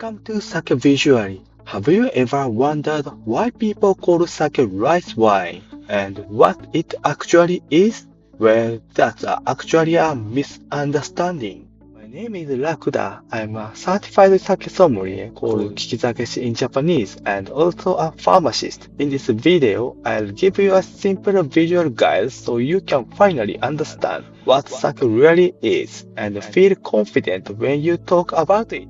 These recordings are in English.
Welcome to Sake Visually. Have you ever wondered why people call sake rice wine and what it actually is? Well, that's actually a misunderstanding. My name is Rakuda. I'm a certified sake sommelier called Kikizakeshi in Japanese and also a pharmacist. In this video, I'll give you a simple visual guide so you can finally understand what sake really is and feel confident when you talk about it.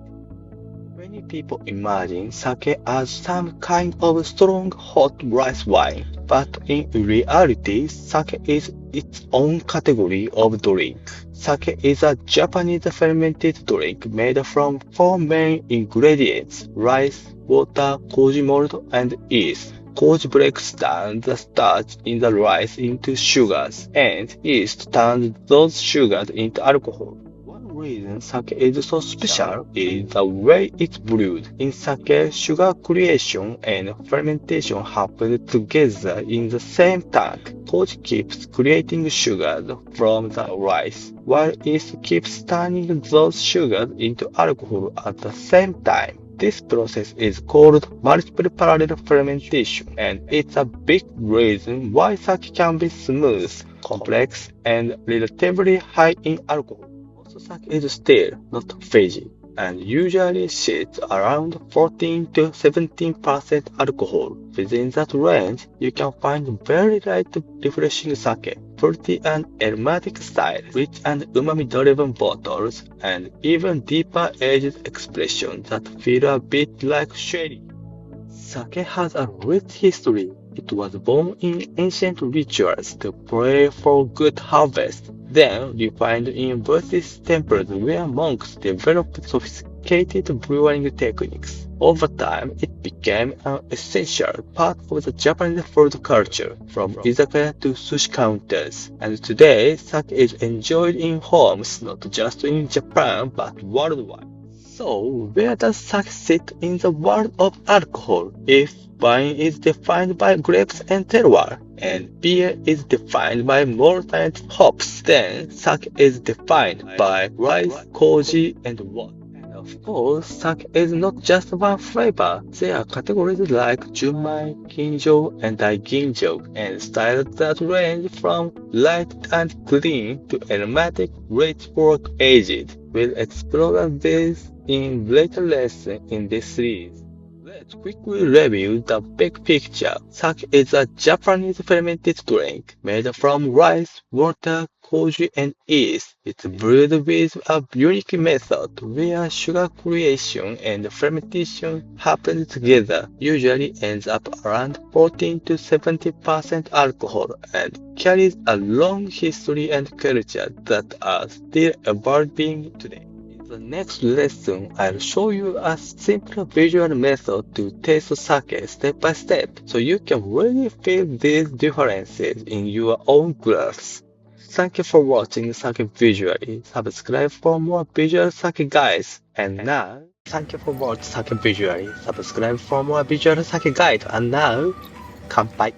Many people imagine sake as some kind of strong hot rice wine, but in reality, sake is its own category of drink. Sake is a Japanese fermented drink made from four main ingredients: rice, water, koji malt, and yeast. Koji breaks down the starch in the rice into sugars, and yeast turns those sugars into alcohol. One reason sake is so special is the way it's brewed. In sake, sugar creation and fermentation happen together in the same tank. Koji keeps creating sugars from the rice, while yeast keeps turning those sugars into alcohol at the same time. This process is called multiple parallel fermentation, and it's a big reason why sake can be smooth, complex, and relatively high in alcohol. Also, sake is still not fizzy and usually sits around 14 to 17% alcohol. Within that range, you can find very light, refreshing sake, fruity and aromatic style, rich and umami-driven bottles, and even deeper aged expressions that feel a bit like sherry. Sake has a rich history. It was born in ancient rituals to pray for good harvest, then refined in Buddhist temples where monks developed sophisticated brewing techniques. Over time, it became an essential part of the Japanese food culture, from izakaya to sushi counters. And today, sake is enjoyed in homes not just in Japan but worldwide. So, where does sake sit in the world of alcohol? If wine is defined by grapes and terroir, and beer is defined by malt and hops, then sake is defined by rice, koji, and water. And of course, sake is not just one flavor. There are categories like junmai, kinjo, and daiginjo, and styles that range from light and clean to aromatic, rich work aged. We'll explore this in later lessons in this series. Let's quickly review the big picture. Sake is a Japanese fermented drink made from rice, water, koji, and yeast. It's brewed with a unique method where sugar creation and fermentation happen together. Usually ends up around 14 to 70% alcohol and carries a long history and culture that are still evolving today. In the next lesson, I'll show you a simple visual method to taste sake step by step, so you can really feel these differences in your own glass. Thank you for watching Sake Visually. Subscribe for more visual sake guides. And now, thank you for watching Sake Visually. Subscribe for more visual sake guide. And now, Kanpai.